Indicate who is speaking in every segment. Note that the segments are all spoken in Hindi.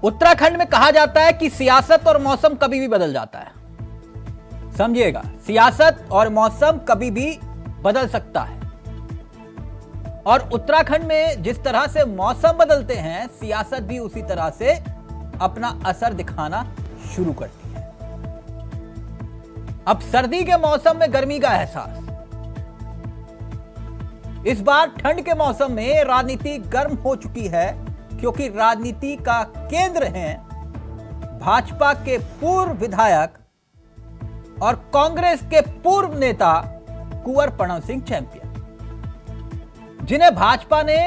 Speaker 1: उत्तराखंड में कहा जाता है कि सियासत और मौसम कभी भी बदल जाता है। समझिएगा, सियासत और मौसम कभी भी बदल सकता है। और उत्तराखंड में जिस तरह से मौसम बदलते हैं, सियासत भी उसी तरह से अपना असर दिखाना शुरू करती है। अब सर्दी के मौसम में गर्मी का एहसास, इस बार ठंड के मौसम में राजनीति गर्म हो चुकी है, क्योंकि राजनीति का केंद्र है भाजपा के पूर्व विधायक और कांग्रेस के पूर्व नेता कुंवर प्रणव सिंह चैंपियन, जिन्हें भाजपा ने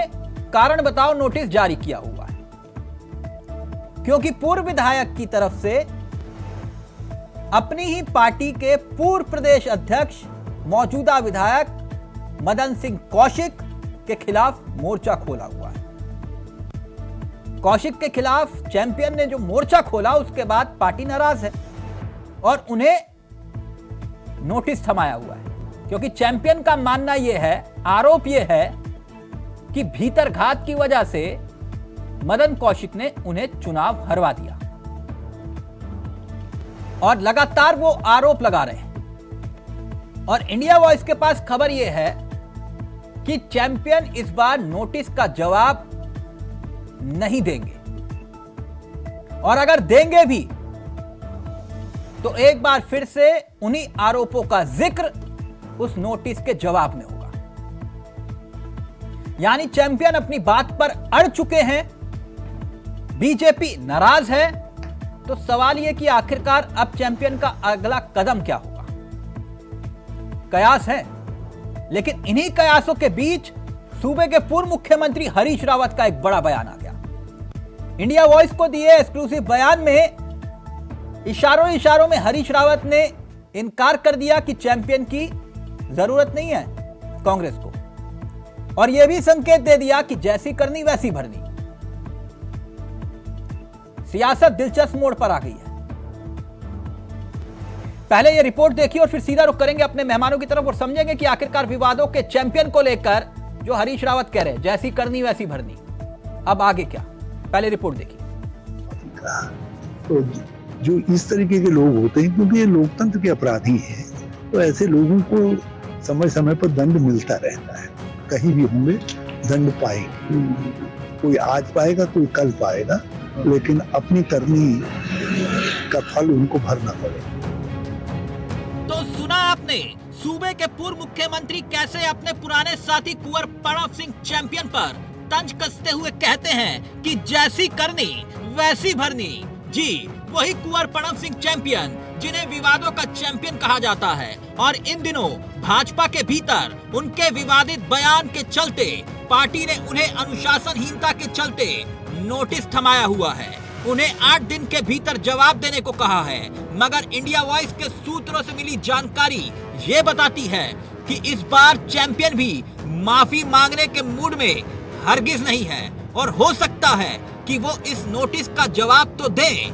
Speaker 1: कारण बताओ नोटिस जारी किया हुआ है, क्योंकि पूर्व विधायक की तरफ से अपनी ही पार्टी के पूर्व प्रदेश अध्यक्ष मौजूदा विधायक मदन सिंह कौशिक के खिलाफ मोर्चा खोला हुआ है। कौशिक के खिलाफ चैंपियन ने जो मोर्चा खोला, उसके बाद पार्टी नाराज है और उन्हें नोटिस थमाया हुआ है, क्योंकि चैंपियन का मानना यह है, आरोप यह है कि भीतरघात की वजह से मदन कौशिक ने उन्हें चुनाव हरवा दिया और लगातार वो आरोप लगा रहे हैं। और इंडिया वॉइस के पास खबर यह है कि चैंपियन इस बार नोटिस का जवाब नहीं देंगे, और अगर देंगे भी तो एक बार फिर से उन्हीं आरोपों का जिक्र उस नोटिस के जवाब में होगा। यानी चैंपियन अपनी बात पर अड़ चुके हैं, बीजेपी नाराज है। तो सवाल यह कि आखिरकार अब चैंपियन का अगला कदम क्या होगा। कयास है, लेकिन इन्हीं कयासों के बीच सूबे के पूर्व मुख्यमंत्री हरीश रावत का एक बड़ा बयान आ गया। इंडिया वॉइस को दिए एक्सक्लूसिव बयान में इशारों में हरीश रावत ने इनकार कर दिया कि चैंपियन की जरूरत नहीं है कांग्रेस को, और यह भी संकेत दे दिया कि जैसी करनी वैसी भरनी। सियासत दिलचस्प मोड़ पर आ गई है। पहले यह रिपोर्ट देखिए और फिर सीधा रुख करेंगे अपने मेहमानों की तरफ और समझेंगे कि आखिरकार विवादों के चैंपियन को लेकर जो हरीश रावत कह रहे हैं, जैसी करनी वैसी भरनी, अब आगे क्या। पहले रिपोर्ट देखिए।
Speaker 2: तो जो इस तरीके के लोग होते हैं, क्योंकि ये लोकतंत्र के अपराधी हैं, तो ऐसे लोगों को समय समय पर दंड मिलता रहता है। कहीं भी होंगे दंड पाएंगे, कोई आज पाएगा कोई कल पाएगा, लेकिन अपनी करनी का फल उनको भरना पड़ेगा।
Speaker 1: तो सुना आपने, सूबे के पूर्व मुख्यमंत्री कैसे अपने पुराने साथी कुंवर प्रणव सिंह चैंपियन पर तंज कसते हुए कहते हैं कि जैसी करनी वैसी भरनी। जी, वही कुंवर प्रणव सिंह चैंपियन, जिन्हें विवादों का चैंपियन कहा जाता है, और इन दिनों भाजपा के भीतर उनके विवादित बयान के चलते पार्टी ने उन्हें अनुशासनहीनता के चलते नोटिस थमाया हुआ है। उन्हें 8 दिन के भीतर जवाब देने को कहा है, मगर इंडिया वॉइस के सूत्रों से मिली जानकारी ये बताती है कि इस बार चैंपियन भी माफी मांगने के मूड में हरगिज नहीं है, और हो सकता है कि वो इस नोटिस का जवाब तो दें,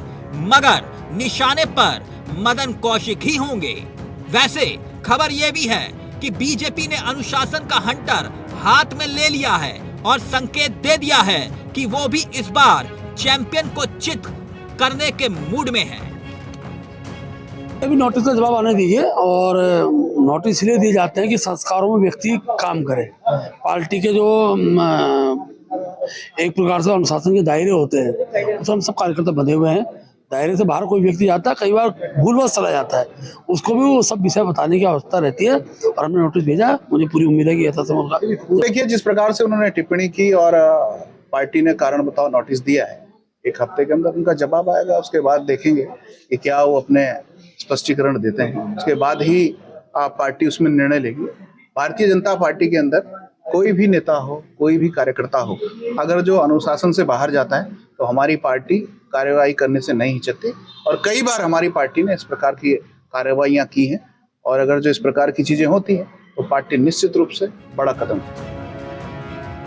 Speaker 1: मगर निशाने पर मदन कौशिक ही होंगे। वैसे खबर यह भी है कि बीजेपी ने अनुशासन का हंटर हाथ में ले लिया है और संकेत दे दिया है कि वो भी इस बार चैंपियन को चित करने के मूड में है।
Speaker 3: अभी नोटिस का जवाब आने दीजिए, और नोटिस इसलिए दिए जाते हैं कि संस्कारों में व्यक्ति काम करे। पार्टी के जो एक प्रकार से अनुशासन के दायरे होते हैं, उसमें हम सब कार्यकर्ता बंधे हुए हैं। दायरे से बाहर कोई व्यक्ति जाता है, कई बार भूलवश चला जाता है, उसको भी वो सब विषय बताने की आवश्यकता रहती है, और हमने नोटिस भेजा। मुझे पूरी उम्मीद है कि ऐसा सब होगा।
Speaker 4: देखिए, जिस प्रकार से उन्होंने टिप्पणी की और पार्टी ने कारण बताओ नोटिस दिया है, 1 हफ्ते के अंदर उनका जवाब आएगा। उसके बाद देखेंगे कि क्या वो अपने स्पष्टीकरण देते हैं, उसके बाद ही पार्टी उसमें निर्णय लेगी। भारतीय जनता पार्टी के अंदर कोई भी नेता हो, कोई भी कार्यकर्ता हो, अगर जो अनुशासन से बाहर जाता है तो हमारी पार्टी कार्रवाई करने से नहीं हिचकती, और कई बार हमारी पार्टी ने इस प्रकार की कार्रवाइयां की हैं। और अगर जो इस प्रकार की चीजें होती हैं तो पार्टी निश्चित रूप से बड़ा कदम।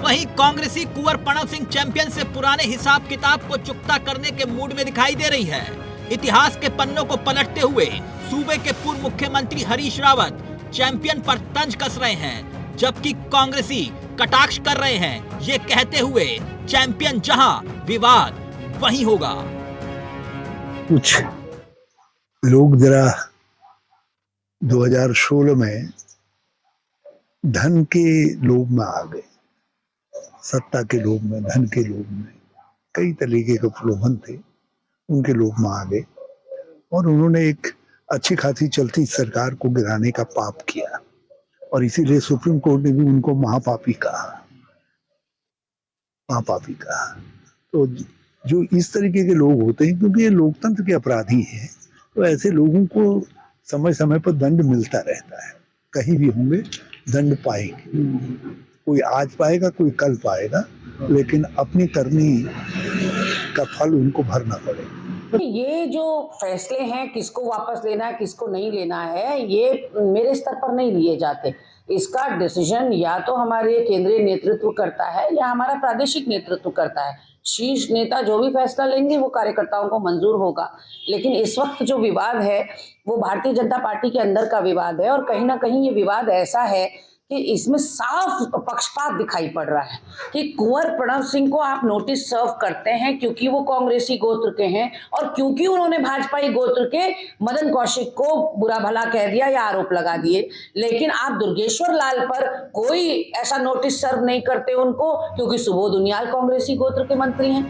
Speaker 1: वहीं कांग्रेसी कुंवर प्रणव सिंह चैंपियन से पुराने हिसाब किताब को चुकता करने के मूड में दिखाई दे रही है। इतिहास के पन्नों को पलटते हुए सूबे के पूर्व मुख्यमंत्री हरीश रावत चैंपियन पर तंज कस रहे हैं, जबकि कांग्रेसी कटाक्ष कर रहे हैं, ये कहते हुए चैंपियन जहां विवाद वही होगा।
Speaker 2: कुछ लोग जरा 2016 में धन के लोभ में आ गए, सत्ता के लोभ में, धन के लोभ में, कई तरीके के प्रलोभन थे, उनके लोभ में आ गए और उन्होंने एक अच्छी खासी चलती सरकार को गिराने का पाप किया और इसीलिए सुप्रीम कोर्ट ने भी उनको महापापी कहा, महापापी कहा। तो जो इस तरीके के लोग होते हैं, क्योंकि ये लोकतंत्र के अपराधी हैं, तो ऐसे लोगों को समय समय पर दंड मिलता रहता है, कहीं भी होंगे दंड पाएंगे, कोई आज पाएगा कोई कल पाएगा, लेकिन अपनी करनी का फल उनको भरना पड़ेगा।
Speaker 5: ये जो फैसले हैं किसको वापस लेना है किसको नहीं लेना है, ये मेरे स्तर पर नहीं लिए जाते। इसका डिसीजन या तो हमारे केंद्रीय नेतृत्व करता है या हमारा प्रादेशिक नेतृत्व करता है। शीर्ष नेता जो भी फैसला लेंगे वो कार्यकर्ताओं को मंजूर होगा। लेकिन इस वक्त जो विवाद है वो भारतीय जनता पार्टी के अंदर का विवाद है और कहीं ना कहीं ये विवाद ऐसा है कि इसमें साफ पक्षपात दिखाई पड़ रहा है कि कुंवर प्रणव सिंह को आप नोटिस सर्व करते हैं क्योंकि वो कांग्रेसी गोत्र के हैं और क्योंकि उन्होंने भाजपाई गोत्र के मदन कौशिक को बुरा भला कह दिया या आरोप लगा दिए, लेकिन आप दुर्गेश्वर लाल पर कोई ऐसा नोटिस सर्व नहीं करते उनको क्योंकि सुबोध उनियाल कांग्रेसी गोत्र के मंत्री हैं।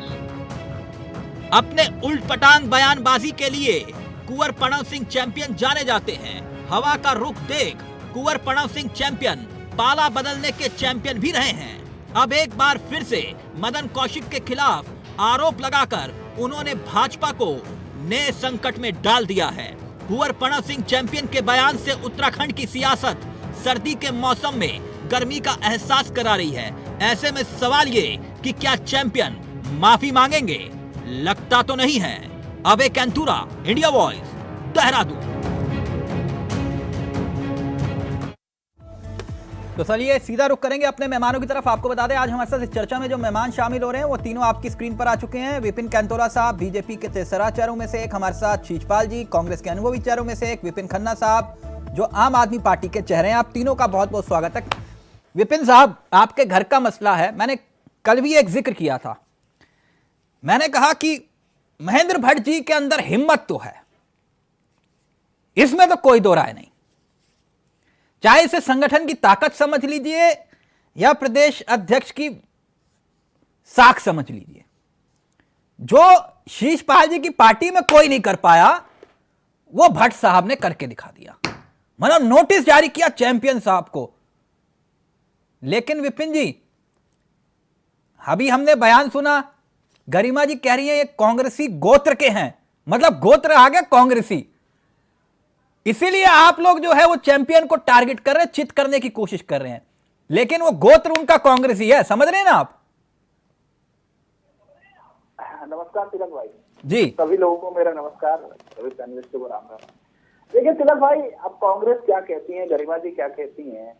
Speaker 1: अपने उल्टपटांग बयानबाजी के लिए कुंवर प्रणव सिंह चैंपियन जाने जाते हैं। हवा का रुख देख कुंवर प्रणव सिंह चैंपियन पाला बदलने के चैंपियन भी रहे हैं। अब एक बार फिर से मदन कौशिक के खिलाफ आरोप लगाकर उन्होंने भाजपा को नए संकट में डाल दिया है। कुंवर प्रणव सिंह चैंपियन के बयान से उत्तराखंड की सियासत सर्दी के मौसम में गर्मी का एहसास करा रही है। ऐसे में सवाल ये कि क्या चैंपियन माफी मांगेंगे? लगता तो नहीं है। अबे कैंथुरा, इंडिया वॉइस, देहरादून। तो चलिए सीधा रुख करेंगे अपने मेहमानों की तरफ। आपको बता दें आज हमारे साथ इस चर्चा में जो मेहमान शामिल हो रहे हैं वो तीनों आपकी स्क्रीन पर आ चुके हैं। विपिन कैंथोरा साहब बीजेपी के तेसरा चेहरों में से एक, हमारे साथ शीशपाल जी कांग्रेस के अनुभवी चेहरों में से एक, विपिन खन्ना साहब जो आम आदमी पार्टी के चेहरे हैं। आप तीनों का बहुत बहुत स्वागत है। विपिन साहब, आपके घर का मसला है, मैंने कल भी एक जिक्र किया था। मैंने कहा कि महेंद्र भट्ट जी के अंदर हिम्मत तो है, इसमें तो कोई दो राय नहीं, चाहे इसे संगठन की ताकत समझ लीजिए या प्रदेश अध्यक्ष की साख समझ लीजिए। जो शीशपाल जी की पार्टी में कोई नहीं कर पाया वो भट्ट साहब ने करके दिखा दिया, मतलब नोटिस जारी किया चैंपियन साहब को। लेकिन विपिन जी, अभी हमने बयान सुना, गरिमा जी कह रही हैं ये कांग्रेसी गोत्र के हैं, मतलब गोत्र आ गया कांग्रेसी, इसीलिए आप लोग जो है वो चैंपियन को टारगेट कर रहे हैं, चित करने की कोशिश कर रहे हैं, लेकिन वो गोत्र उनका कांग्रेसी है। समझ रहे हैं ना आप?
Speaker 6: नमस्कार तिलक भाई
Speaker 1: जी।
Speaker 6: सभी लोगों को मेरा नमस्कार, सभी पैनलिस्टों को राम राम। देखिए तिलक भाई, अब कांग्रेस क्या कहती है, गरिमा जी क्या कहती हैं,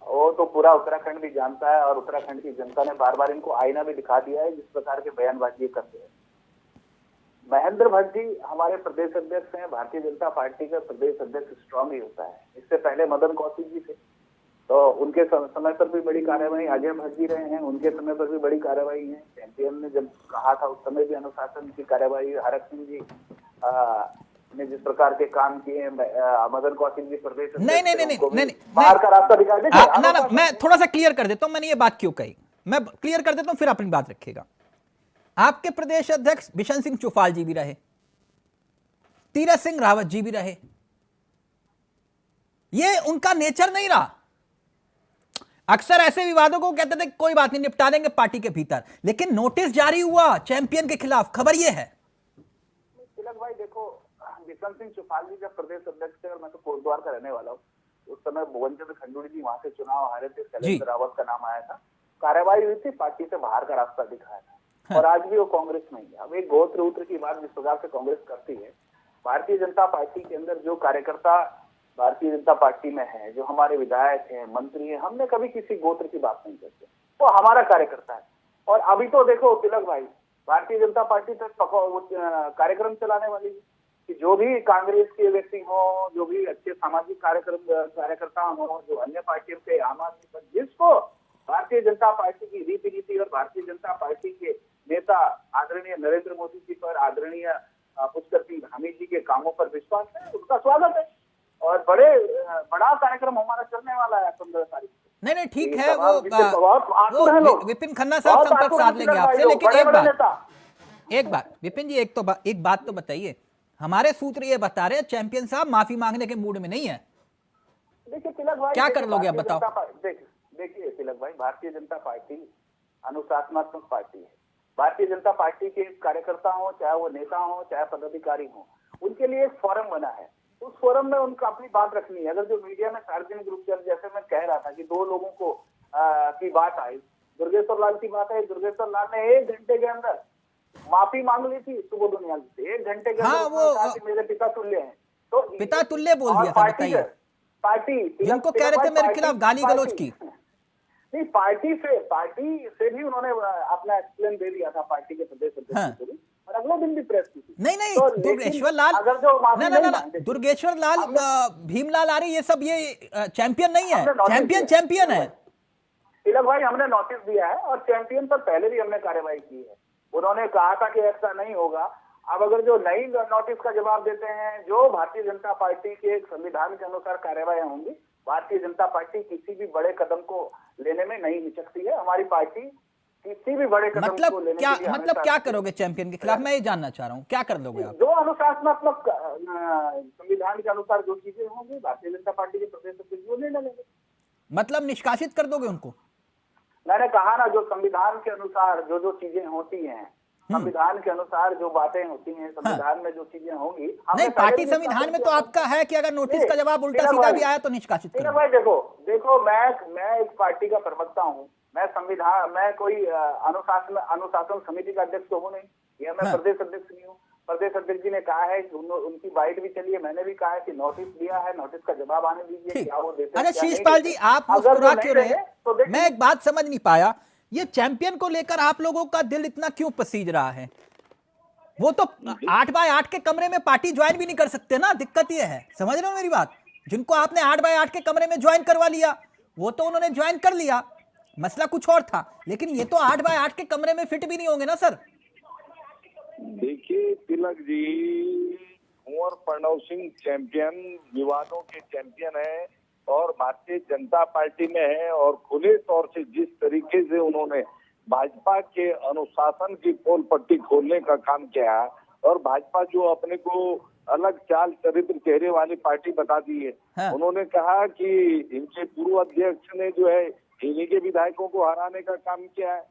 Speaker 6: वो तो पूरा उत्तराखंड भी जानता है और उत्तराखंड की जनता ने बार बार इनको आईना भी दिखा दिया है जिस प्रकार के बयानबाजी करते हैं। महेंद्र भट्ट जी हमारे प्रदेश अध्यक्ष हैं, भारतीय जनता पार्टी का प्रदेश अध्यक्ष स्ट्रांग ही होता है। इससे पहले मदन कौशिक जी थे, तो उनके समय पर भी बड़ी कार्रवाई, अजय भट्ट जी रहे हैं, उनके समय पर भी बड़ी कार्रवाई है। चैंपियन ने जब कहा था उस समय भी अनुशासन की कार्रवाई, हरक सिंह जी ने जिस प्रकार के काम किए, मदन कौशिक जी प्रदेश
Speaker 1: नहीं,
Speaker 6: बाहर का रास्ता दिखा देते।
Speaker 1: ना, मैं थोड़ा सा क्लियर कर देता हूं, मैंने ये बात क्यों कही, मैं क्लियर कर देता हूं, फिर अपनी बात रखिएगा। आपके प्रदेश अध्यक्ष बिशन सिंह चुफाल जी भी रहे, तीरथ सिंह रावत जी भी रहे, ये उनका नेचर नहीं रहा। अक्सर ऐसे विवादों को कहते थे कोई बात नहीं, निपटा देंगे पार्टी के भीतर, लेकिन नोटिस जारी हुआ चैंपियन के खिलाफ, खबर ये है।
Speaker 6: तिलक भाई देखो, बिशन सिंह चुफाल जी जब प्रदेश अध्यक्ष थे, और मैं तो कोटद्वार का रहने वाला हूँ, उस समय भुवनचंद्र खंडूड़ी जी वहां से चुनाव हारे थे, शैलेंद्र रावत का नाम आया था, कार्रवाई हुई थी, पार्टी से बाहर का रास्ता दिखाया था। और आज भी वो कांग्रेस में ही है। अब एक गोत्र उत्र की बात जिस प्रकार से कांग्रेस करती है, भारतीय जनता पार्टी के अंदर जो कार्यकर्ता भारतीय जनता पार्टी में है, जो हमारे विधायक हैं, मंत्री हैं, हमने कभी किसी गोत्र की बात नहीं करते, वो हमारा कार्यकर्ता है। और अभी तो देखो तिलक भाई, भारतीय जनता पार्टी तो कार्यक्रम चलाने वाली है कि जो भी कांग्रेस के व्यक्ति हो, जो भी अच्छे सामाजिक कार्यकर्ता हो, जो अन्य पार्टियों के, आम आदमी पर, जिसको भारतीय जनता पार्टी की रीति नीति और भारतीय जनता पार्टी के नेता आदरणीय नरेंद्र मोदी जी पर, आदरणीय पुष्कर सिंह धामी जी के कामों पर विश्वास है, उसका स्वागत है। और बड़ा कार्यक्रम हमारा चलने वाला है 15 तारीख को।
Speaker 1: नहीं ठीक
Speaker 6: ये
Speaker 1: है,
Speaker 6: बहुत आतुर हैं लोग।
Speaker 1: विपिन खन्ना साहब
Speaker 6: बहुत
Speaker 1: संपर्क
Speaker 6: आतुर
Speaker 1: साध
Speaker 6: हैं
Speaker 1: लेंगे
Speaker 6: तिलक भाई
Speaker 1: आपसे,
Speaker 6: लोग,
Speaker 1: लेकिन
Speaker 6: बड़े-बड़े नेता।
Speaker 1: एक बात विपिन जी, एक बात तो बताइए, हमारे सूत्र ये बता रहे हैं चैंपियन साहब माफी मांगने के मूड में नहीं है।
Speaker 6: देखिए तिलक भाई,
Speaker 1: क्या कर लोगे अब बताओ?
Speaker 6: देखिए तिलक भाई, भारतीय जनता पार्टी अनुशासनात्मक पार्टी है। भारतीय जनता पार्टी के कार्यकर्ता हो, चाहे वो नेता हो, चाहे पदाधिकारी हो, उनके लिए एक फोरम बना है। उस फोरम में उनको अपनी बात रखनी है। अगर जो मीडिया में सार्वजनिक रूप से, जैसे मैं कह रहा था कि 2 लोगों को की बात आई, दुर्गेश्वर लाल की बात है, दुर्गेश्वर लाल ने 1 घंटे के अंदर माफी मांग ली थी सुबोध उनियाल से। 1 घंटे के अंदर उन्होंने कहा कि मेरे पिता तुल्य हैं। तो
Speaker 1: पिता तुल्य बोल दिया था, बताइए।
Speaker 6: पार्टी
Speaker 1: जिनको कह रहे थे मेरे खिलाफ गाली गलौज की,
Speaker 6: नहीं, पार्टी से भी उन्होंने अपना एक्सप्लेन दे दिया था पार्टी के प्रदेश अध्यक्ष को भी, और अगले दिन भी प्रेस की थी।
Speaker 1: नहीं
Speaker 6: तो
Speaker 1: दुर्गेश्वर लाल,
Speaker 6: अगर जो
Speaker 1: ना दुर्गेश्वर लाल, भीमलाल आर्य, ये सब ये चैंपियन नहीं है, चैंपियन है।
Speaker 6: तिलक भाई, हमने नोटिस दिया है और चैंपियन पर पहले भी हमने कार्रवाई की है। उन्होंने कहा था कि ऐसा नहीं होगा। अब अगर जो नई नोटिस का जवाब देते हैं, जो भारतीय जनता पार्टी के संविधान के अनुसार कार्रवाई होंगी, भारतीय जनता पार्टी किसी भी बड़े कदम को लेने में नहीं हिचकती है। हमारी पार्टी किसी भी बड़े कदम को लेने के लिए
Speaker 1: क्या करोगे चैंपियन के खिलाफ? मैं ये जानना चाह रहा हूँ, क्या कर लोगे आप?
Speaker 6: जो अनुशासनात्मक संविधान के अनुसार जो चीजें होंगी, भारतीय जनता पार्टी के प्रदेश अध्यक्ष वो निर्णय लेंगे।
Speaker 1: मतलब निष्कासित कर दोगे उनको?
Speaker 6: मैंने कहा ना, जो संविधान के अनुसार जो चीजें होती हैं, संविधान के अनुसार जो बातें होती हैं, संविधान में जो चीजें होंगी।
Speaker 1: नहीं, पार्टी संविधान में तो आपका है कि अगर नोटिस का जवाब उल्टा सीधा भी आया तो निष्कासित करो।
Speaker 6: भाई देखो मैं एक पार्टी का प्रवक्ता हूँ। मैं कोई अनुशासन समिति का अध्यक्ष तो हूँ नहीं, या मैं प्रदेश अध्यक्ष नहीं हूँ। प्रदेश अध्यक्ष जी ने कहा है, उनकी बाइट भी चली है, मैंने भी कहा है कि नोटिस दिया है, नोटिस का जवाब आने दीजिए, क्या वो देते हैं।
Speaker 1: अच्छा शीशपाल जी, आप मुस्कुरा क्यों रहे हैं? मैं एक बात समझ नहीं पाया, ये चैंपियन को लेकर आप लोगों का दिल इतना क्यों पसीज रहा है? वो तो 8x8 के कमरे में पार्टी ज्वाइन भी नहीं कर सकते ना, दिक्कत ये है। समझ रहे हो मेरी बात? जिनको आपने 8x8 के कमरे में ज्वाइन करवा लिया, वो तो उन्होंने ज्वाइन कर लिया, मसला कुछ और था। लेकिन ये तो 8x8 के कमरे में फिट भी नहीं होंगे ना सर।
Speaker 7: देखिए तिलक जी, कुंवर प्रणव सिंह चैंपियन, विवादों के चैंपियन है और भारतीय जनता पार्टी में है, और खुले तौर से जिस तरीके से उन्होंने भाजपा के अनुशासन की पोल पट्टी खोलने का काम किया, और भाजपा जो अपने को अलग चाल चरित्र चेहरे वाली पार्टी बता दी है। हाँ। उन्होंने कहा कि इनके पूर्व अध्यक्ष ने जो है इन्हीं के विधायकों को हराने का काम किया है,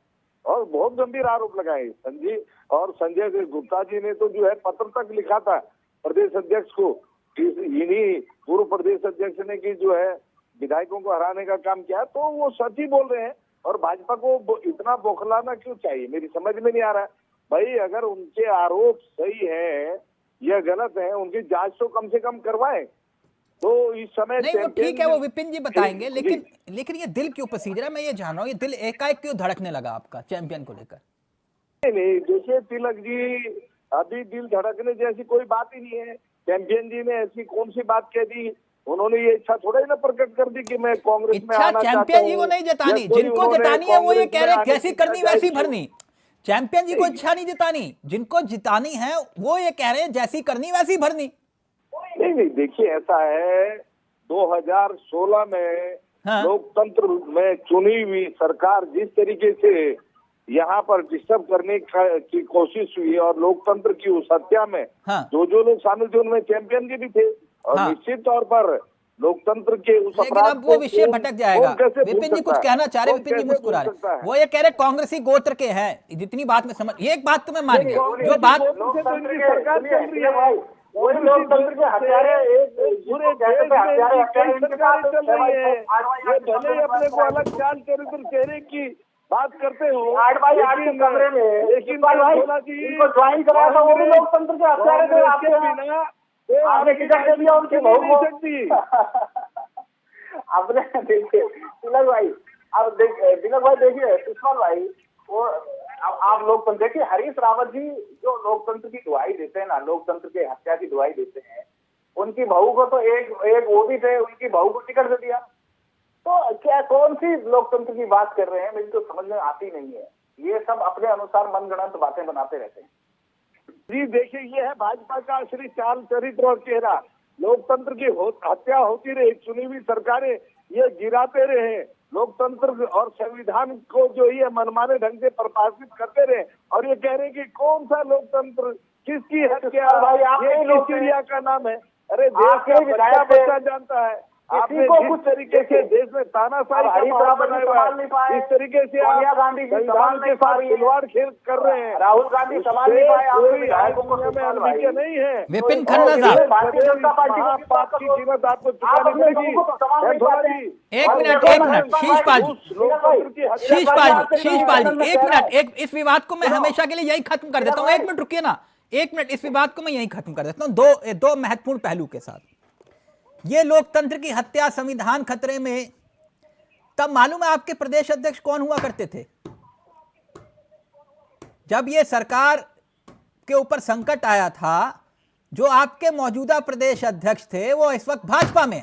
Speaker 7: और बहुत गंभीर आरोप लगाए। संजय गुप्ता जी ने तो जो है पत्र तक लिखा था प्रदेश अध्यक्ष को, इन्हीं पूर्व प्रदेश अध्यक्ष ने की जो है विधायकों को हराने का काम किया। तो वो सच ही बोल रहे हैं, और भाजपा को इतना बौखलाना क्यों चाहिए, मेरी समझ में नहीं आ रहा है। भाई अगर उनके आरोप सही है या गलत है, उनकी जांच तो कम से कम करवाएं। तो इस समय
Speaker 1: नहीं, वो ठीक है, वो विपिन जी बताएंगे, लेकिन ये दिल क्यों पसीज रहा है, मैं ये जान रहा हूँ। ये दिल एकाएक क्यों धड़कने लगा आपका चैंपियन को लेकर?
Speaker 7: नहीं देखिए तिलक जी, अभी दिल धड़कने जैसी कोई बात ही नहीं है। चैंपियन जी ने ऐसी कौन सी बात कह दी? उन्होंने ये इच्छा थोड़ा ही ना प्रकट कर दी कि मैं कांग्रेस में आना चाहता हूं।
Speaker 1: चैंपियन जी को नहीं जतानी, जिनको जतानी है वो ये कह रहे जैसी करनी वैसी भरनी। चैंपियन जी को इच्छा नहीं जतानी, जिनको जितानी है वो ये कह रहे हैं जैसी करनी वैसी भरनी।
Speaker 7: नहीं देखिए, ऐसा है 2016 में लोकतंत्र में चुनी हुई सरकार जिस तरीके से यहाँ पर डिस्टर्ब करने की कोशिश हुई, और लोकतंत्र की उस हत्या में जो लोग शामिल थे उनमें चैंपियन जी भी थे, और निश्चित तौर पर लोकतंत्र के उस
Speaker 1: लेकिन अब वो विषय भटक जाएगा। विपिन जी कुछ कहना चाह रहे, विपिन जी मुस्कुरा रहे, वो ये कह रहे कांग्रेसी गोत्र के हैं। जितनी बात में समझ, ये एक बात तो मैं मान गया, जो बात
Speaker 7: सरकार चल रही है, लोकतंत्र के हत्यारे पूरे देश में सरकार चल रही है। ये भले अपने को अलग चाल चरित्र चेहरे की बात करते हो,
Speaker 6: 8x8 के कमरे में, लेकिन इनको ज्वाइन कराया था वो भी लोकतंत्र के हत्यारे थे। आपने टिकट दे दिया उनके भाव को। आपने देखिए तिलक भाई, अब तिलक भाई देखिए, सुषमा भाई, वो आप लोकतंत्र देखिए, हरीश रावत जी जो लोकतंत्र की दुहाई देते हैं ना, लोकतंत्र के हत्या की दुहाई देते हैं, उनकी बहू को तो एक वो भी थे, उनकी बहू को टिकट दे दिया। तो क्या कौन सी लोकतंत्र की बात कर रहे हैं, मुझे तो समझ में आती नहीं है। ये सब अपने अनुसार मनगढ़ंत बातें बनाते रहते हैं।
Speaker 7: जी देखिए, ये है भाजपा का असली चाल चरित्र और चेहरा। लोकतंत्र की हत्या होती रही, चुनी हुई सरकारें ये गिराते रहे, लोकतंत्र और संविधान को जो ये मनमाने ढंग से परिभाषित करते रहे, और ये कह रहे हैं कि कौन सा लोकतंत्र, किसकी हत्या, ये किस इंडिया का नाम है। अरे देश का बच्चा बच्चा जानता है, आपने जिस तरीके से देश में तानाशाही का माहौल बनाया हुआ है, इस तरीके से
Speaker 6: सोनिया गांधी जी संभाल नहीं पा रही है,
Speaker 7: खिलवाड़ खेल कर रहे हैं,
Speaker 6: राहुल गांधी संभाल नहीं पाए,
Speaker 7: कोई विधायकों को अनभिज्ञ नहीं है।
Speaker 1: विपिन खन्ना साहब,
Speaker 6: भारतीय जनता पार्टी
Speaker 7: पाप की कीमत आपको चुकानी पड़ेगी।
Speaker 1: एक मिनट शीशपाल जी, एक मिनट, इस विवाद को मैं हमेशा के लिए यही खत्म कर देता हूँ। एक मिनट रुकिए ना, एक मिनट, इस विवाद को मैं यही खत्म कर देता हूँ दो महत्वपूर्ण पहलू के साथ। ये लोकतंत्र की हत्या, संविधान खतरे में, तब मालूम है आपके प्रदेश अध्यक्ष कौन हुआ करते थे? जब ये सरकार के ऊपर संकट आया था, जो आपके मौजूदा प्रदेश अध्यक्ष थे वो इस वक्त भाजपा में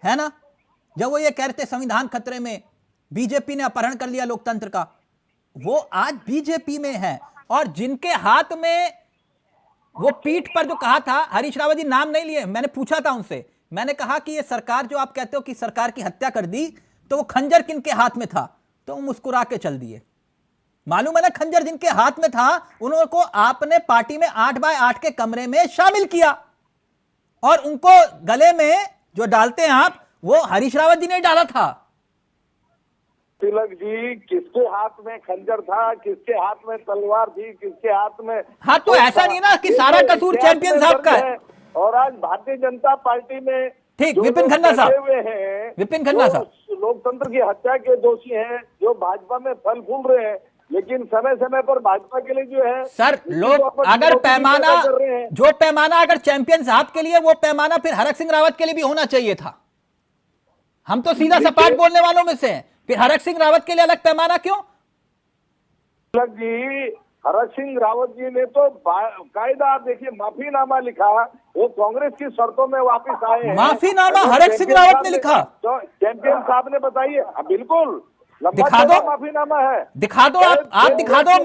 Speaker 1: है ना? जब वो ये कहते संविधान खतरे में, बीजेपी ने अपहरण कर लिया लोकतंत्र का, वो आज बीजेपी में है। और जिनके हाथ में वो पीठ पर जो कहा था, हरीश रावत जी नाम नहीं लिए, मैंने पूछा था उनसे, मैंने कहा कि ये सरकार जो आप कहते हो कि सरकार की हत्या कर दी, तो वो खंजर किनके हाथ में था? तो वो मुस्कुरा के चल दिए। मालूम है ना, खंजर जिनके हाथ में था उनको आपने पार्टी में 8x8 के कमरे में शामिल किया, और उनको गले में जो डालते हैं आप, वो हरीश रावत जी ने डाला था।
Speaker 7: तिलक जी, किसके हाथ में खंजर था, किसके हाथ में तलवार थी, किसके हाथ में?
Speaker 1: हाँ, तो ऐसा नहीं ना कि सारा कसूर चैंपियन साहब का है।
Speaker 7: और आज भारतीय जनता पार्टी में
Speaker 1: ठीक, विपिन खन्ना साहब, विपिन खन्ना साहब,
Speaker 7: लोकतंत्र की हत्या के दोषी हैं, जो भाजपा में फल फूल रहे हैं, लेकिन समय समय पर भाजपा के लिए जो है
Speaker 1: सर, लोग अगर पैमाना, जो पैमाना अगर चैंपियन साहब के लिए, वो पैमाना फिर हरक सिंह रावत के लिए भी होना चाहिए था। हम तो सीधा सपाट बोलने वालों में से हैं, फिर हरक सिंह रावत के लिए अलग पैमाना क्यों?
Speaker 7: जी, हरक सिंह रावत जी ने तो कायदा, आप देखिए, माफीनामा लिखा, वो कांग्रेस की शर्तों में वापस आए हैं।
Speaker 1: माफीनामा हरक सिंह रावत ने लिखा?
Speaker 7: तो चैंपियन साहब ने बताइए, बिल्कुल
Speaker 1: दिखा दो,
Speaker 7: माफीनामा है,
Speaker 1: दिखा दो, आप दिखा दो,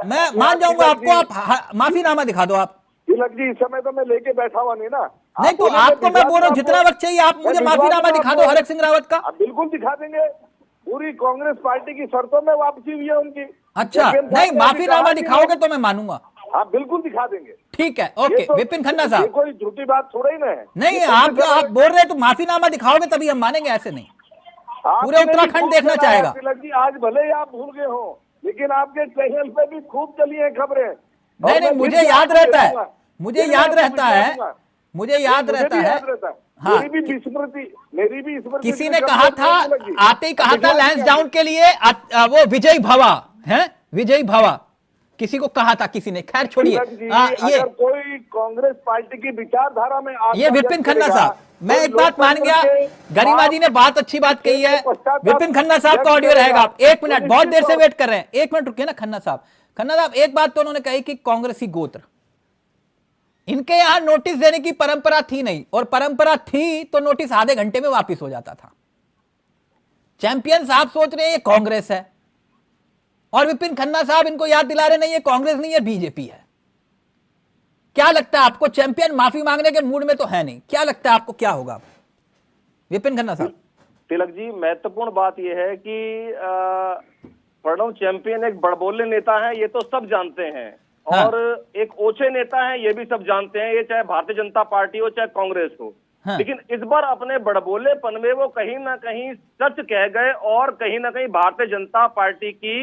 Speaker 1: मैं मान जाऊंगा आपको, आप माफीनामा दिखा दो आप।
Speaker 7: तिलक जी, इस समय तो मैं लेके बैठा हुआ नहीं ना।
Speaker 1: नहीं तो आपको मैं बोल रहा हूँ, जितना वक्त चाहिए आप मुझे माफीनामा दिखा दो हरक सिंह रावत का।
Speaker 7: बिल्कुल दिखा देंगे, पूरी कांग्रेस पार्टी की शर्तों में वापसी हुई है उनकी।
Speaker 1: अच्छा, नहीं, माफीनामा दिखाओगे तो मैं मानूंगा।
Speaker 7: हाँ, बिल्कुल दिखा देंगे।
Speaker 1: ठीक है, ओके। विपिन खन्ना साहब,
Speaker 7: कोई झूठी बात थोड़ा ही ना है।
Speaker 1: नहीं, आप बोल रहे हैं तो माफीनामा दिखाओगे तभी हम मानेंगे, ऐसे नहीं। पूरे उत्तराखंड देखना चाहेगा।
Speaker 7: तिलक जी, आज भले ही आप भूल गए हो, लेकिन आपके चैनल पे भी खूब चली है खबरें।
Speaker 1: नहीं, मुझे याद रहता है, मुझे याद रहता है, मुझे याद रहता है। हाँ,
Speaker 7: मेरी भी स्मृति
Speaker 1: किसी ने कहा था, आते ही कहा था लैंस डाउन के लिए वो विजयी भवा है, विजयी भवा किसी को कहा था किसी ने। खैर छोड़िए, ये
Speaker 7: कोई कांग्रेस पार्टी की विचारधारा में
Speaker 1: ये विपिन खन्ना साहब, मैं एक बात मान गया, गरिमा जी ने बहुत अच्छी बात कही है। विपिन खन्ना साहब का ऑडियो रहेगा। एक मिनट, बहुत देर से वेट कर रहे हैं, एक मिनट रुकिए ना खन्ना साहब। खन्ना साहब, एक बात तो उन्होंने कही कि कांग्रेसी गोत्र, इनके यहां नोटिस देने की परंपरा थी नहीं, और परंपरा थी तो नोटिस आधे घंटे में वापस हो जाता था। चैंपियन साहब सोच रहे हैं ये कांग्रेस है, और विपिन खन्ना साहब इनको याद दिला रहे नहीं ये कांग्रेस नहीं है, बीजेपी है। क्या लगता है आपको? चैंपियन माफी मांगने के मूड में तो है नहीं, क्या लगता है आपको क्या होगा विपिन खन्ना साहब?
Speaker 8: तिलक जी, महत्वपूर्ण बात यह है कि प्रणव चैंपियन एक बड़बोले नेता है, ये तो सब जानते हैं।
Speaker 1: हाँ।
Speaker 8: और एक ओछे नेता है, ये भी सब जानते हैं, ये चाहे भारतीय जनता पार्टी हो चाहे कांग्रेस हो।
Speaker 1: हाँ।
Speaker 8: लेकिन इस बार अपने बड़बोलेपन में वो कहीं ना कहीं सच कह गए, और कहीं ना कहीं भारतीय जनता पार्टी की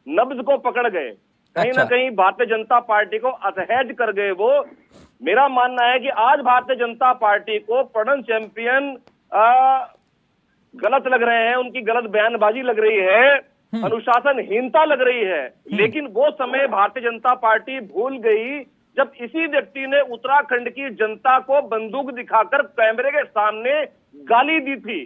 Speaker 8: नब्ज को पकड़ गए, कहीं ना कहीं भारतीय जनता पार्टी को असहज कर गए। वो, मेरा मानना है कि आज भारतीय जनता पार्टी को प्रणव चैंपियन गलत लग रहे हैं, उनकी गलत बयानबाजी लग रही है, अनुशासनहीनता लग रही है। लेकिन वो समय भारतीय जनता पार्टी भूल गई जब इसी व्यक्ति ने उत्तराखंड की जनता को बंदूक दिखाकर कैमरे के सामने गाली दी थी।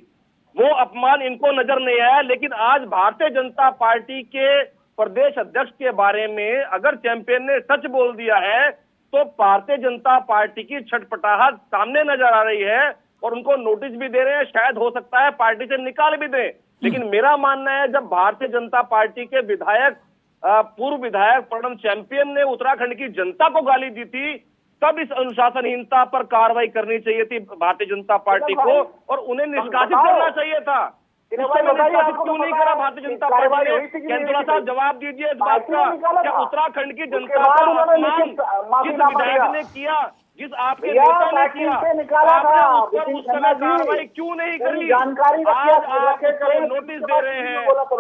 Speaker 8: वो अपमान इनको नजर नहीं आया। लेकिन आज भारतीय जनता पार्टी के प्रदेश अध्यक्ष के बारे में अगर चैंपियन ने सच बोल दिया है तो भारतीय जनता पार्टी की छटपटाहट सामने नजर आ रही है, और उनको नोटिस भी दे रहे हैं, शायद हो सकता है पार्टी से निकाल भी दें। लेकिन मेरा मानना है जब भारतीय जनता पार्टी के विधायक पूर्व विधायक प्रणव चैंपियन ने उत्तराखंड की जनता को गाली दी थी, तब इस अनुशासनहीनता पर कार्रवाई करनी चाहिए थी भारतीय जनता पार्टी को और उन्हें निष्कासित करना चाहिए था। निष्कासित क्यों नहीं करा भारतीय जनता पार्टी ने? कैंथोला साहब जवाब दीजिए इस बात का, क्या उत्तराखंड की जनता का अपमान जिस विधायक ने किया, जिस आपके नेता ने किया, आपने उस पर उस समय कार्रवाई क्यों नहीं करी? आज आप उसको नोटिस दे रहे हैं,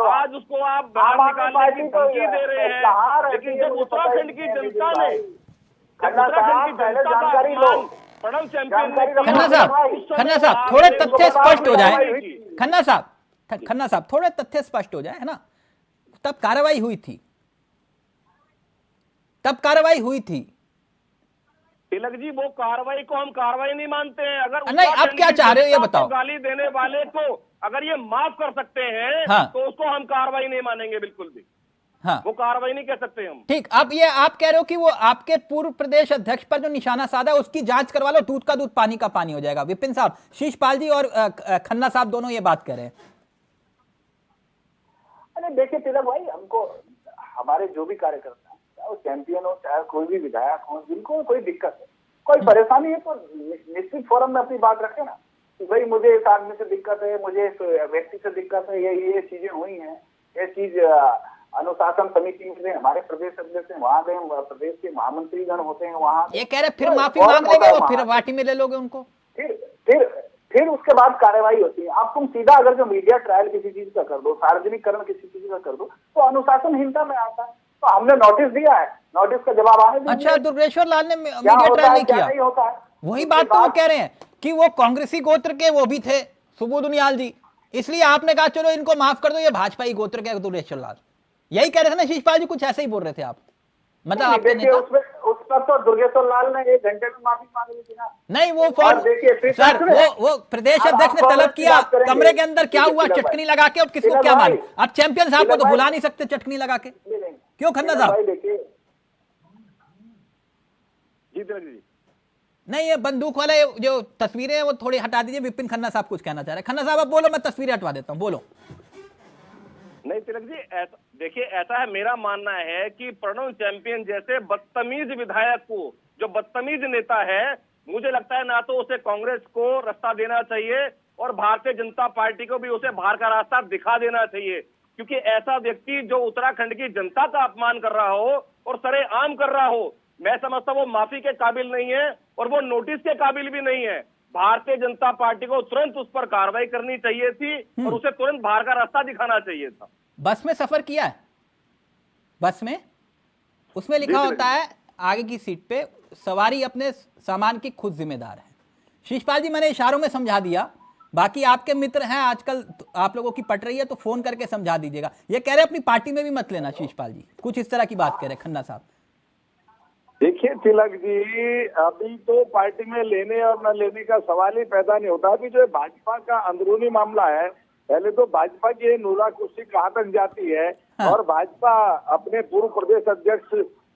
Speaker 8: आज उसको आप बाहर निकालने की धमकी दे रहे हैं, लेकिन जब उत्तराखंड की जनता ने प्रणव चैंपियन
Speaker 1: खन्ना साहब थोड़े तथ्य स्पष्ट हो जाए, खन्ना साहब थोड़े तथ्य स्पष्ट हो जाए, है ना? तब कार्रवाई हुई थी।
Speaker 8: तिलक जी, वो कार्रवाई को हम कार्रवाई नहीं मानते हैं। अगर
Speaker 1: नहीं, आप क्या चाह रहे हो ये बताओ।
Speaker 8: गाली देने वाले को अगर ये माफ कर सकते हैं,
Speaker 1: हाँ,
Speaker 8: तो उसको हम कार्रवाई नहीं मानेंगे बिल्कुल भी।
Speaker 1: हाँ, वो
Speaker 8: कार्रवाई नहीं कह सकते हम।
Speaker 1: ठीक, अब ये आप कह रहे हो कि वो आपके पूर्व प्रदेश अध्यक्ष पर जो निशाना साधा है उसकी जांच करवा लो, दूध का दूध पानी का पानी हो जाएगा। विपिन साहब, शीशपाल जी और खन्ना साहब दोनों ये बात कर रहे हैं।
Speaker 6: अरे देखिए तिलक भाई, हमको हमारे जो भी कार्यकर्ता हैं, चाहे वो चैंपियन हो चाहे कोई भी विधायक हो, जिनको कोई दिक्कत है, कोई परेशानी है, तो निश्चित फोरम में अपनी बात रखे ना कि भाई मुझे इस आदमी से दिक्कत है, मुझे इस व्यक्ति से दिक्कत है, ये चीजें हुई हैं, ये चीज अनुशासन समिति में हमारे प्रदेश अध्यक्ष हैं, वहां गए, प्रदेश के महामंत्रीगण होते हैं वहां।
Speaker 1: ये कह रहे फिर माफी मांग लेंगे वो, फिर वाटी में ले लोगे उनको,
Speaker 6: फिर उसके बाद कार्रवाई होती है। आप तुम सीधा अगर जो मीडिया ट्रायल किसी चीज का कर दो, सार्वजनिकरण किसी चीज का कर दो, तो अनुशासनहीनता में आता है। तो हमने नोटिस दिया है, नोटिस का जवाब आने दीजिए।
Speaker 1: अच्छा, दुर्गेश्वर लाल ने मीडिया ट्रायल नहीं किया?
Speaker 6: नहीं होता है,
Speaker 1: वही बात तो वो कह रहे हैं कि वो कांग्रेसी गोत्र के वो भी थे, सुबोध उनियाल जी, इसलिए आपने कहा चलो इनको माफ कर दो, ये भाजपाई गोत्र के दुर्गेश्वर लाल। यही कह रहे थे ना शीशपाल जी? कुछ ऐसे ही बोल रहे थे आप, मतलब आपके नेता।
Speaker 6: उस पर तो दुर्गेश्वर लाल ने 1 घंटे में माफी मांग ली थी ना।
Speaker 1: नहीं, वो सर वो प्रदेश अध्यक्ष ने तलब किया, कमरे के अंदर क्या हुआ, चटनी लगा के, अब किसको क्या मालूम? आप चैंपियन साहब को तो भुला नहीं सकते चटनी लगा के, क्यों खन्ना साहब? नहीं, ये बंदूक वाले जो तस्वीरें हैं वो थोड़ी हटा दीजिए। विपिन खन्ना साहब कुछ कहना चाह रहे हैं। खन्ना साहब आप बोलो, मैं तस्वीरें हटवा देता हूँ, बोलो।
Speaker 8: नहीं तिलक जी, देखिए ऐसा है, मेरा मानना है कि प्रणव चैंपियन जैसे बदतमीज विधायक को, जो बदतमीज नेता है, मुझे लगता है ना तो उसे कांग्रेस को रास्ता देना चाहिए और भारतीय जनता पार्टी को भी उसे बाहर का रास्ता दिखा देना चाहिए, क्योंकि ऐसा व्यक्ति जो उत्तराखंड की जनता का अपमान कर रहा हो और सरेआम कर रहा हो, मैं समझता हूं वो माफी के काबिल नहीं है और वो नोटिस के काबिल भी नहीं है। भारतीय जनता पार्टी को तुरंत उस पर कार्रवाई करनी चाहिए थी और उसे तुरंत बाहर का रास्ता दिखाना चाहिए था।
Speaker 1: बस में सफर किया है, बस में, उसमें लिखा होता है आगे की सीट पे सवारी अपने सामान की खुद जिम्मेदार है। शीशपाल जी, मैंने इशारों में समझा दिया, बाकी आपके मित्र हैं आजकल, आप लोगों की पट रही है तो फोन करके समझा दीजिएगा। ये कह रहे अपनी पार्टी में भी मत लेना शीशपाल जी, कुछ इस तरह की बात कह रहे खन्ना साहब।
Speaker 7: देखिए तिलक जी, अभी तो पार्टी में लेने और न लेने का सवाल ही पैदा नहीं होता। अभी जो भाजपा का अंदरूनी मामला है, पहले तो भाजपा की नूरा कुर्सी कहाँ तक जाती है, हाँ, और भाजपा अपने पूर्व प्रदेश अध्यक्ष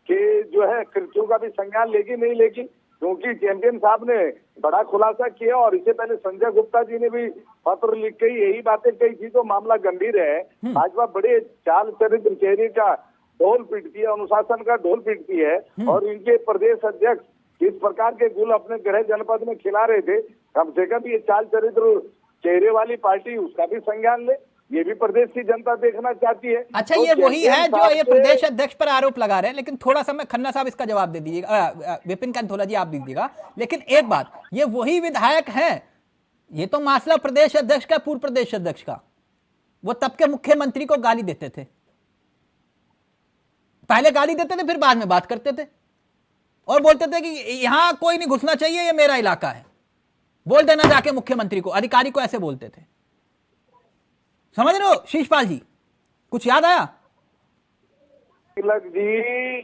Speaker 7: के जो है कृत्यों का भी संज्ञान लेगी नहीं लेगी, क्योंकि चैंपियन साहब ने बड़ा खुलासा किया और इससे पहले संजय गुप्ता जी ने भी पत्र लिख के यही बातें कही थी, तो मामला गंभीर है। भाजपा बड़े चाल चरित्र चेहरे का ढोल पीटती है, अनुशासन का ढोल पीटती है, और इनके प्रदेश अध्यक्ष इस प्रकार के गुल अपने गृह जनपद में खिला रहे थे। कम से कम ये चाल चरित्र चेहरे वाली पार्टी उसका भी संज्ञान ले, ये भी प्रदेश की जनता देखना चाहती है।
Speaker 1: अच्छा, तो ये वही है जो ये प्रदेश अध्यक्ष पर आरोप लगा रहे हैं, लेकिन थोड़ा सा मैं खन्ना साहब इसका जवाब दे दीजिएगा, विपिन कैंथोला जी आप दीजिएगा। लेकिन एक बात, ये वही विधायक हैं, ये तो मामला प्रदेश अध्यक्ष का, पूर्व प्रदेश अध्यक्ष का, वो तब के मुख्यमंत्री को गाली देते थे, पहले गाली देते थे फिर बाद में बात करते थे और बोलते थे कि यहां कोई नहीं घुसना चाहिए, ये मेरा इलाका है, बोल देना जाके मुख्यमंत्री को, अधिकारी को ऐसे बोलते थे। समझ रहे हो शीशपाल जी, कुछ याद आया?
Speaker 7: तिलक जी,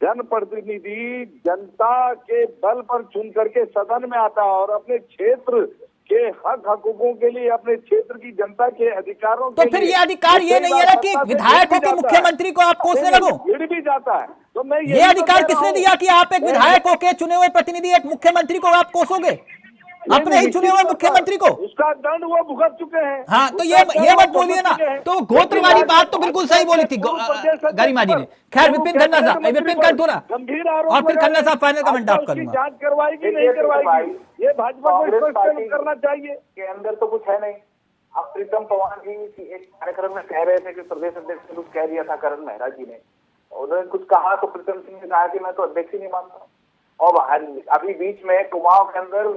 Speaker 7: जनप्रतिनिधि जनता के बल पर चुन करके सदन में आता है और अपने क्षेत्र के हक हकूकों के लिए, अपने क्षेत्र की जनता के अधिकारों
Speaker 1: तो फिर ये अधिकार ये नहीं है ना कि विधायक हो कि मुख्यमंत्री को आप कोसने लगो?
Speaker 7: भिड़ भी जाता है, तो मैं
Speaker 1: ये अधिकार किसने दिया कि आप एक विधायक हो के चुने हुए प्रतिनिधि एक मुख्यमंत्री को आप कोसोगे? अपने ही चुने हुए मुख्यमंत्री को।
Speaker 7: उसका दंड वो भुगत चुके हैं।
Speaker 1: हाँ, तो ये मत बोलिए ना। तो गोत्र वाली बात तो बिल्कुल सही बोली थी गरिमा जी ने। खैर, विपिन खन्ना साहब, विपिन खन्ना
Speaker 7: गंभीर आरोप
Speaker 1: और फिर खन्ना साहब फाइनल कमेंट आप करूंगा।
Speaker 7: जांच करवाएगी नहीं करवाएगी, ये भाजपा को स्पष्ट करना चाहिए।
Speaker 6: के अंदर तो कुछ है नहीं। अब प्रीतम पवार जी एक कार्यक्रम में कह रहे थे कि प्रदेश अध्यक्ष ने कुछ कह दिया था करण मेहरा जी ने, उन्होंने कुछ कहा तो प्रीतम सिंह ने कहा कि मैं तो अध्यक्ष ही नहीं मानता। और अभी बीच में कुमाऊं के अंदर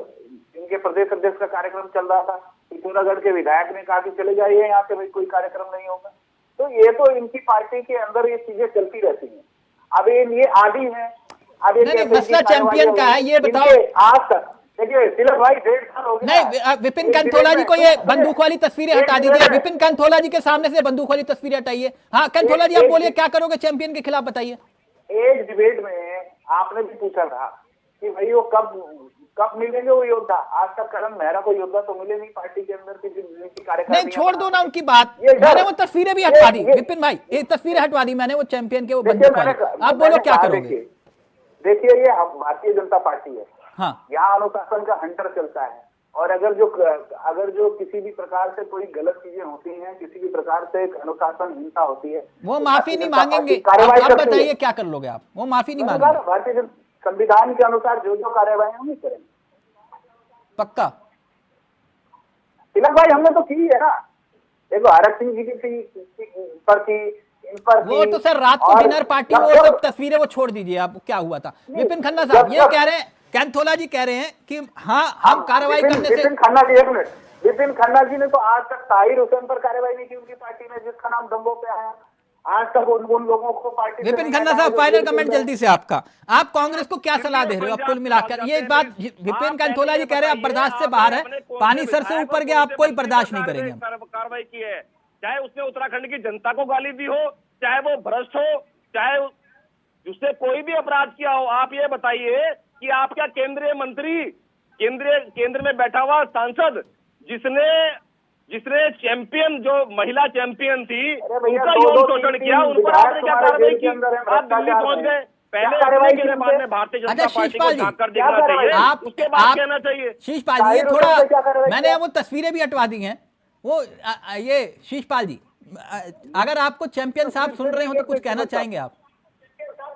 Speaker 6: इनके प्रदेश अध्यक्ष का कार्यक्रम चल रहा था, पिथौरागढ़ के विधायक ने कहा कि चले जाइए यहाँ से, भाई कोई कार्यक्रम नहीं होगा। तो ये तो इनकी पार्टी के अंदर ये चीजें चलती रहती हैं। अब ये आदि है। अब
Speaker 1: नहीं, मसला चैंपियन का है, ये बताओ
Speaker 6: आज तक देखिए तिलक भाई 1.5 साल हो गया।
Speaker 1: नहीं, विपिन कंथोला जी को ये बंदूक वाली तस्वीरें हटा दीजिए। विपिन कंथोला जी के सामने से बंदूक वाली तस्वीरें हटाइए। हाँ, कंथोला जी आप बोलिए, क्या करोगे चैंपियन के खिलाफ, बताइए।
Speaker 6: एक डिबेट में आपने भी पूछा था कि भाई वो कब मिलेंगे वो योद्धा। आज तक करण मेहरा को योद्धा तो मिले नहीं पार्टी के अंदर की कार्यक्रम।
Speaker 1: नहीं, छोड़ दो ना उनकी बात। मैंने वो तस्वीरें भी हटवा दी विपिन भाई, ये तस्वीरें हटवा दी मैंने वो चैंपियन के, वो बंदूक वाली। आप बोलो क्या करोगे।
Speaker 6: देखिए, ये भारतीय जनता पार्टी है।
Speaker 1: हाँ,
Speaker 6: यहाँ अनुशासन का हंटर चलता है, और अगर जो किसी भी प्रकार से कोई गलत चीजें होती हैं, किसी भी प्रकार से अनुशासन हिंसा होती है,
Speaker 1: वो माफी नहीं मांगेंगे। आप बताइए क्या कर लोगे आप, वो माफी नहीं मांगेंगे।
Speaker 6: भारतीय संविधान के अनुसार जो कार्यवाही हम नहीं करेंगे।
Speaker 1: पक्का
Speaker 6: तिलक भाई, हमने तो की है ना। देखो, आरक्षण सिंह जी की पर की, इन पर
Speaker 1: वो तो सर रात को डिनर पार्टी, वो सब तस्वीरें वो छोड़ दीजिए आप, क्या हुआ था। विपिन खन्ना साहब ये कह रहे हैं, कैंथोला जी कह रहे हैं कि हाँ, हम कार्रवाई करने से।
Speaker 6: विपिन खन्ना जी, एक मिनट, विपिन खन्ना जी ने तो आज तक ताहिर हुसैन पर कार्रवाई नहीं की उनकी पार्टी में, जिसका नाम दंगों पे आया। आज तक उन लोगों को पार्टी।
Speaker 1: विपिन खन्ना साहब, फाइनल कमेंट जल्दी से आपका। आप कांग्रेस को क्या सलाह दे रहे हो अब कुल मिलाकर? ये बात विपिन कंथोला जी कह रहे हैं, आप बर्दाश्त से बाहर है, पानी सर से ऊपर गया, आप कोई बर्दाश्त नहीं करेंगे।
Speaker 8: कार्रवाई की है, चाहे उसने उत्तराखंड की जनता को गाली दी हो, चाहे वो भ्रष्ट हो, चाहे उससे कोई भी अपराध किया हो। आप ये बताइए कि आपका केंद्रीय मंत्री, केंद्र में बैठा हुआ सांसद, जिसने चैंपियन, जो महिला चैंपियन थी, उनका यौन शोषण किया, उन पर आपने क्या कार्रवाई की? आप दिल्ली पहुंच गए, पहले कार्रवाई के बाद में भारतीय जनता पार्टी को झांककर देखना चाहिए, उसके बाद कहना चाहिए।
Speaker 1: शीशपाल जी, ये थोड़ा, मैंने वो तस्वीरें भी हटवा दी हैं। वो ये शीशपाल जी, अगर आपको चैंपियन साहब सुन रहे हो तो कुछ कहना चाहेंगे आप?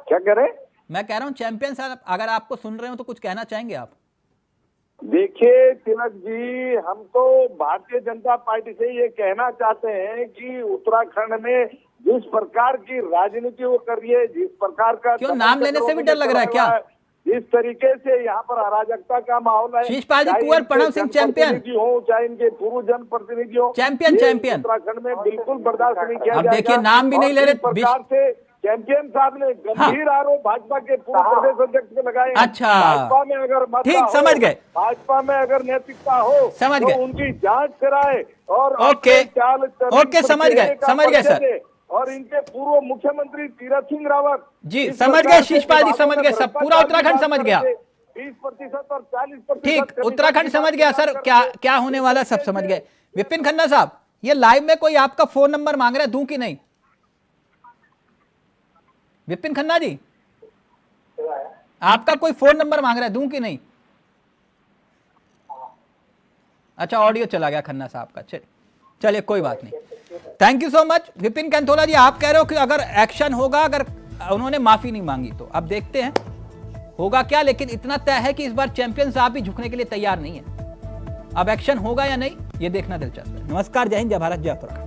Speaker 7: क्या कह रहे हैं?
Speaker 1: मैं कह रहा हूँ चैंपियन साहब, अगर आपको सुन रहे हो तो कुछ कहना चाहेंगे आप?
Speaker 7: देखिए तिलक जी, हम तो भारतीय जनता पार्टी से ये कहना चाहते हैं कि उत्तराखंड में जिस प्रकार की राजनीति वो कर रही है, जिस प्रकार का,
Speaker 1: क्यों नाम लेने से भी डर लग रहा है क्या?
Speaker 7: जिस तरीके से यहाँ पर अराजकता का माहौल है।
Speaker 1: शीशपाल जी, कुंवर प्रणव सिंह चैंपियन
Speaker 7: हो, चाहे इनके पूर्व जनप्रतिनिधि हो,
Speaker 1: चैंपियन
Speaker 7: उत्तराखंड में बिल्कुल बर्दाश्त नहीं किया
Speaker 1: जाएगा। अब देखिए, नाम भी नहीं ले रहे
Speaker 7: प्रकार से चैंपियन साहब ने गंभीर आरोप भाजपा के पूर्व प्रदेश अध्यक्ष को लगाए।
Speaker 1: अच्छा,
Speaker 7: भाजपा में अगर
Speaker 1: ठीक, समझ गए,
Speaker 7: भाजपा में अगर नैतिकता हो,
Speaker 1: समझ गए,
Speaker 7: तो उनकी जांच कराए और
Speaker 1: ओके, समझ गए सर।
Speaker 7: और इनके पूर्व मुख्यमंत्री तीरथ सिंह रावत
Speaker 1: जी, समझ गए शीशपाल जी, समझ गए, सब पूरा उत्तराखंड समझ गया।
Speaker 7: 20% और 40%,
Speaker 1: ठीक, उत्तराखंड समझ गया सर, क्या होने वाला सब समझ गए। विपिन खन्ना साहब, ये लाइव में कोई आपका फोन नंबर मांग रहा है, दूं कि नहीं? विपिन खन्ना जी, आपका कोई फोन नंबर मांग रहा है, दूं कि नहीं? अच्छा, ऑडियो चला गया खन्ना साहब का। चलिए कोई बात नहीं, thank you so much. Vipin Kanthola ji, आप कह रहे हो कि अगर एक्शन होगा, अगर उन्होंने माफी नहीं मांगी तो अब देखते हैं होगा क्या, लेकिन इतना तय है कि इस बार चैंपियन साहब भी झुकने के लिए तैयार नहीं है। अब एक्शन होगा या नहीं, ये देखना दिलचस्प है। नमस्कार, जय हिंद, जय भारत, जय उत्तराखंड।